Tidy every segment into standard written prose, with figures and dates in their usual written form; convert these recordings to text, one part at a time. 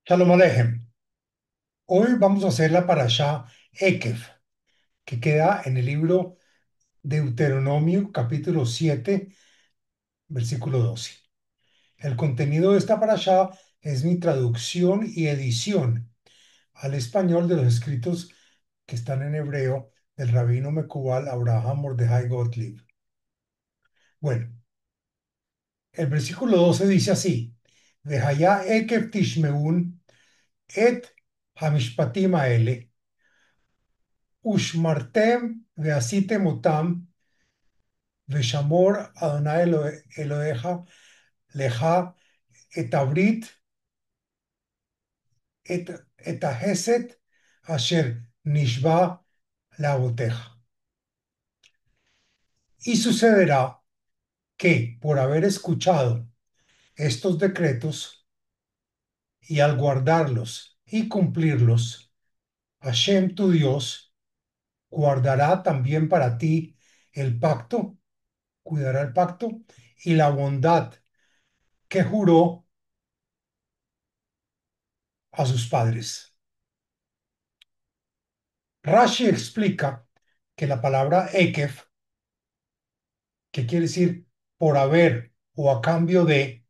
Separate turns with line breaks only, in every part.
Shalom Alejem. Hoy vamos a hacer la parashá Ekev, que queda en el libro Deuteronomio, capítulo 7, versículo 12. El contenido de esta parashá es mi traducción y edición al español de los escritos que están en hebreo del rabino Mekubal Abraham Mordejai Gottlieb. Bueno, el versículo 12 dice así: Vehaya Ekev tishmeun et hamishpatim haele Ushmartem ve'asitem otam ve'shamor Adonai Elohecha lecha et abrit et hesed asher nishba laavoteja. Y sucederá que por haber escuchado estos decretos y al guardarlos y cumplirlos, Hashem tu Dios guardará también para ti el pacto, cuidará el pacto y la bondad que juró a sus padres. Rashi explica que la palabra Ekef, que quiere decir por haber o a cambio de,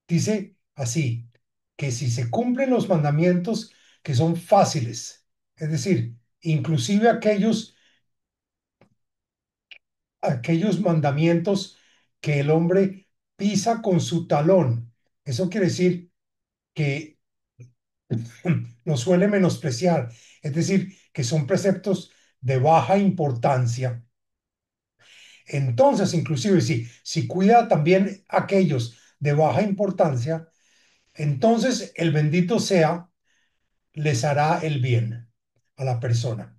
dice así, que si se cumplen los mandamientos que son fáciles, es decir, inclusive aquellos mandamientos que el hombre pisa con su talón, eso quiere decir que nos suele menospreciar, es decir, que son preceptos de baja importancia. Entonces, inclusive, si cuida también aquellos de baja importancia, entonces el bendito sea les hará el bien a la persona.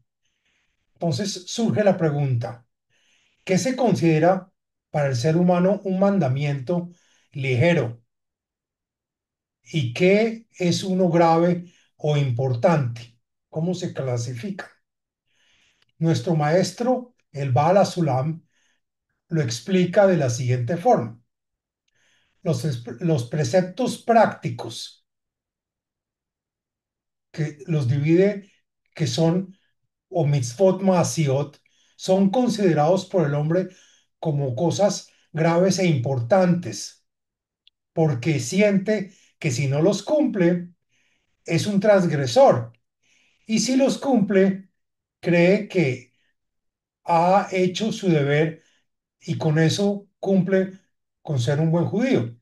Entonces surge la pregunta: ¿qué se considera para el ser humano un mandamiento ligero y qué es uno grave o importante? ¿Cómo se clasifica? Nuestro maestro, el Baal Hasulam, lo explica de la siguiente forma: los preceptos prácticos, que los divide, que son o mitzvot maasiot, son considerados por el hombre como cosas graves e importantes, porque siente que si no los cumple, es un transgresor, y si los cumple, cree que ha hecho su deber y con eso cumple con ser un buen judío.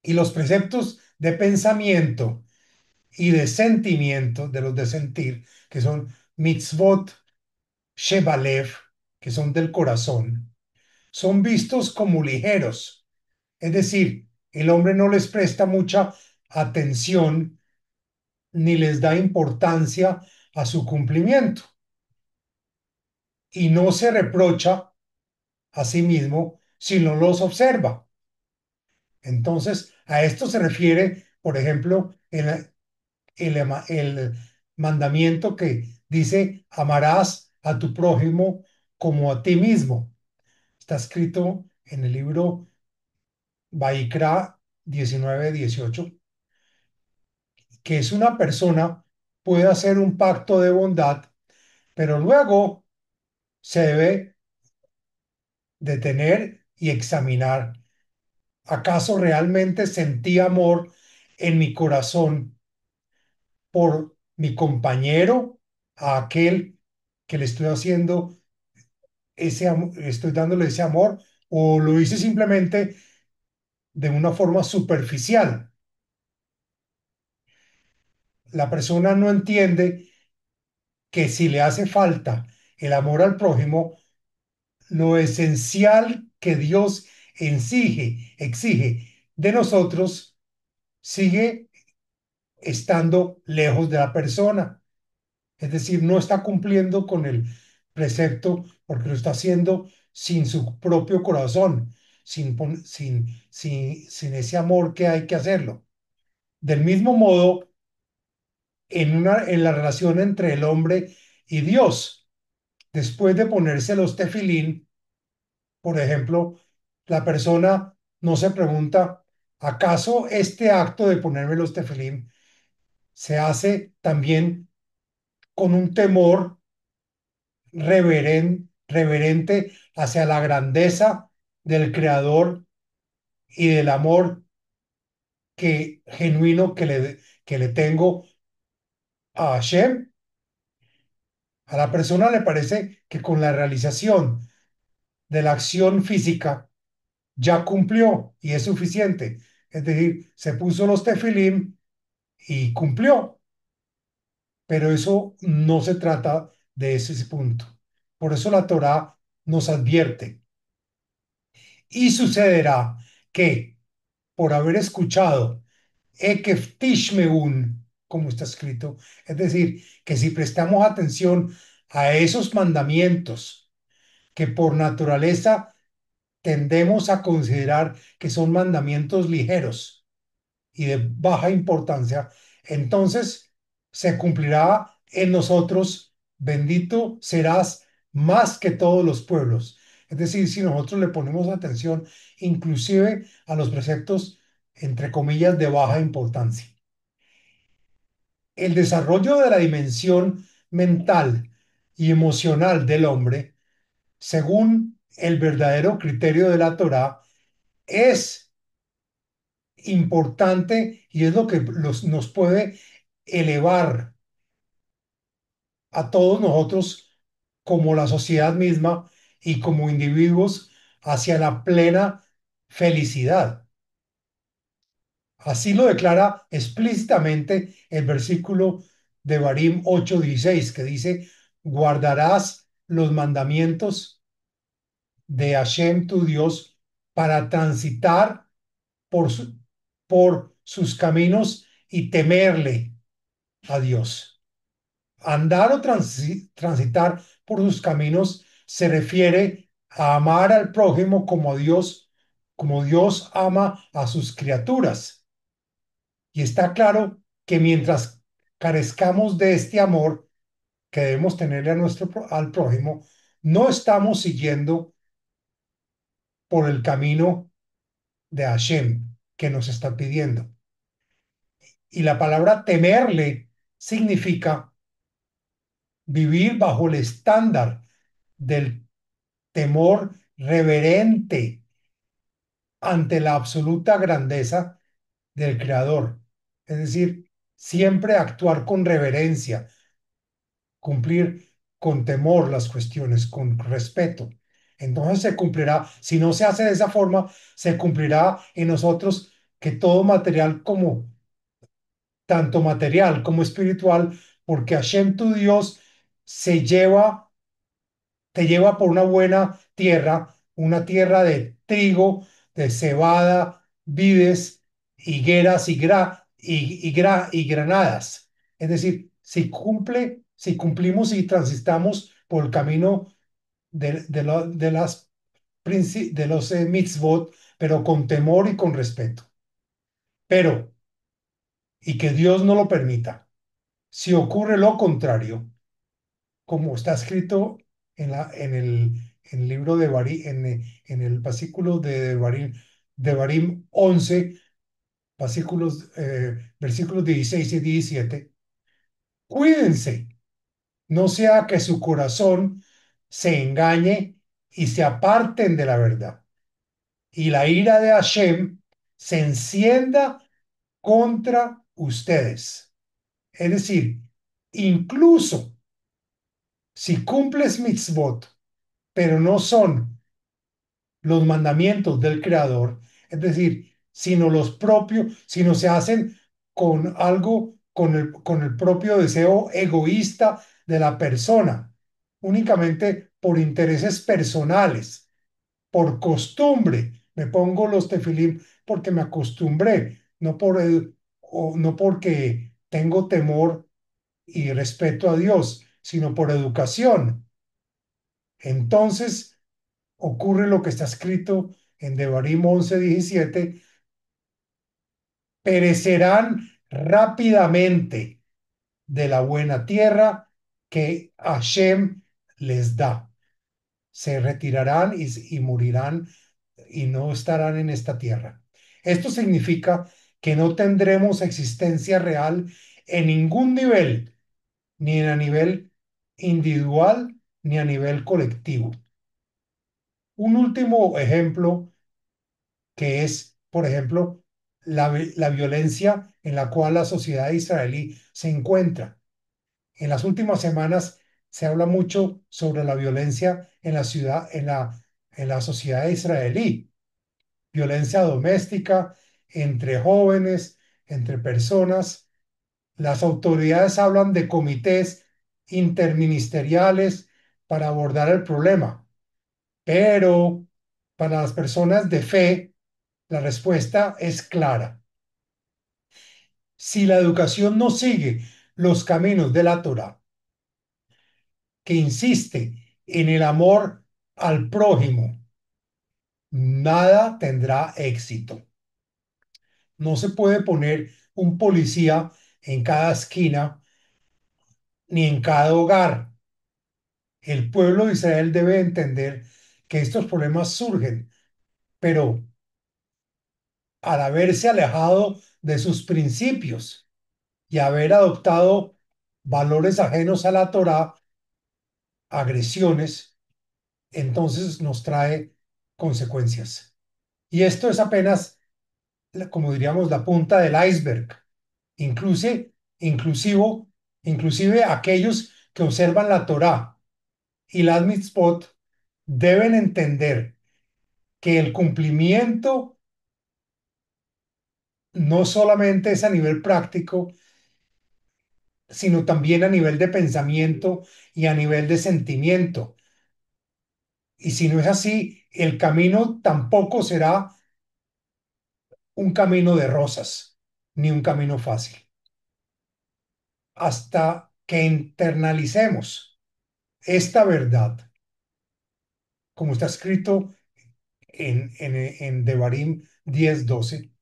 Y los preceptos de pensamiento y de sentimiento, de los de sentir, que son mitzvot shebalev, que son del corazón, son vistos como ligeros. Es decir, el hombre no les presta mucha atención ni les da importancia a su cumplimiento y no se reprocha a sí mismo si no los observa. Entonces, a esto se refiere, por ejemplo, el mandamiento que dice: amarás a tu prójimo como a ti mismo. Está escrito en el libro Vaikra 19:18, que es una persona puede hacer un pacto de bondad, pero luego se debe detener y examinar: ¿acaso realmente sentí amor en mi corazón por mi compañero, a aquel que le estoy haciendo estoy dándole ese amor, o lo hice simplemente de una forma superficial? La persona no entiende que si le hace falta el amor al prójimo, lo esencial que Dios exige de nosotros sigue estando lejos de la persona. Es decir, no está cumpliendo con el precepto porque lo está haciendo sin su propio corazón, sin ese amor que hay que hacerlo. Del mismo modo, en la relación entre el hombre y Dios, después de ponerse los tefilín, por ejemplo, la persona no se pregunta: ¿Acaso este acto de ponerme los tefilim se hace también con un temor reverente hacia la grandeza del Creador y del amor genuino que le tengo a Hashem? A la persona le parece que con la realización de la acción física ya cumplió y es suficiente. Es decir, se puso los tefilim y cumplió, pero eso no se trata de ese punto. Por eso la Torá nos advierte y sucederá que por haber escuchado Ekef Tishmeun, como está escrito, es decir, que si prestamos atención a esos mandamientos que por naturaleza tendemos a considerar que son mandamientos ligeros y de baja importancia, entonces se cumplirá en nosotros, bendito serás más que todos los pueblos. Es decir, si nosotros le ponemos atención inclusive a los preceptos, entre comillas, de baja importancia. El desarrollo de la dimensión mental y emocional del hombre, según el verdadero criterio de la Torá, es importante y es lo que nos puede elevar a todos nosotros como la sociedad misma y como individuos hacia la plena felicidad. Así lo declara explícitamente el versículo de Barim 8:16, que dice: guardarás los mandamientos de Hashem tu Dios para transitar por, por sus caminos y temerle a Dios. Andar o transitar por sus caminos se refiere a amar al prójimo como Dios ama a sus criaturas. Y está claro que mientras carezcamos de este amor que debemos tenerle a al prójimo, no estamos siguiendo por el camino de Hashem que nos está pidiendo. Y la palabra temerle significa vivir bajo el estándar del temor reverente ante la absoluta grandeza del Creador. Es decir, siempre actuar con reverencia, cumplir con temor las cuestiones, con respeto. Entonces se cumplirá, si no se hace de esa forma, se cumplirá en nosotros que todo material como, tanto material como espiritual, porque Hashem tu Dios se lleva te lleva por una buena tierra, una tierra de trigo, de cebada, vides, higueras y granadas. Es decir, si cumplimos y transitamos por el camino de los mitzvot, pero con temor y con respeto. Pero, y que Dios no lo permita, si ocurre lo contrario, como está escrito en el libro de Barí, en el versículo de Barim 11, versículos 16 y 17. Cuídense, no sea que su corazón se engañe y se aparten de la verdad, y la ira de Hashem se encienda contra ustedes. Es decir, incluso si cumples mitzvot, pero no son los mandamientos del Creador, es decir, sino los propios, sino se hacen con algo, con el propio deseo egoísta de la persona, únicamente por intereses personales, por costumbre. Me pongo los tefilim porque me acostumbré, no porque tengo temor y respeto a Dios, sino por educación. Entonces, ocurre lo que está escrito en Devarim 11:17: perecerán rápidamente de la buena tierra que Hashem les da. Se retirarán y morirán y no estarán en esta tierra. Esto significa que no tendremos existencia real en ningún nivel, ni a nivel individual ni a nivel colectivo. Un último ejemplo que es, por ejemplo, la violencia en la cual la sociedad israelí se encuentra. En las últimas semanas se habla mucho sobre la violencia en la ciudad, en la sociedad israelí, violencia doméstica entre jóvenes, entre personas. Las autoridades hablan de comités interministeriales para abordar el problema, pero para las personas de fe, la respuesta es clara. Si la educación no sigue los caminos de la Torá, que insiste en el amor al prójimo, nada tendrá éxito. No se puede poner un policía en cada esquina ni en cada hogar. El pueblo de Israel debe entender que estos problemas surgen, pero al haberse alejado de sus principios y haber adoptado valores ajenos a la Torá, agresiones, entonces nos trae consecuencias. Y esto es apenas, como diríamos, la punta del iceberg. Inclusive, inclusivo, inclusive aquellos que observan la Torá y las mitzvot deben entender que el cumplimiento no solamente es a nivel práctico, sino también a nivel de pensamiento y a nivel de sentimiento. Y si no es así, el camino tampoco será un camino de rosas, ni un camino fácil. Hasta que internalicemos esta verdad, como está escrito en Devarim 10:12.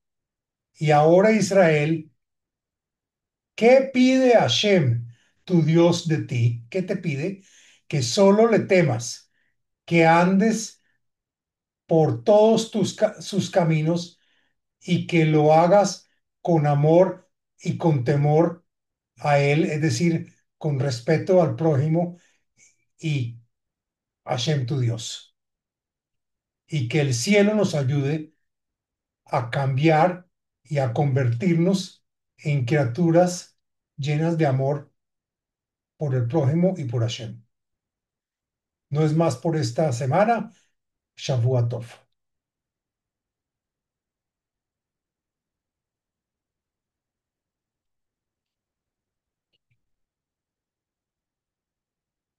Y ahora Israel, ¿qué pide Hashem, tu Dios, de ti? ¿Qué te pide? Que solo le temas, que andes por todos sus caminos y que lo hagas con amor y con temor a él, es decir, con respeto al prójimo y a Hashem tu Dios. Y que el cielo nos ayude a cambiar y a convertirnos en criaturas llenas de amor por el prójimo y por Hashem. No es más por esta semana. Shavua Tov.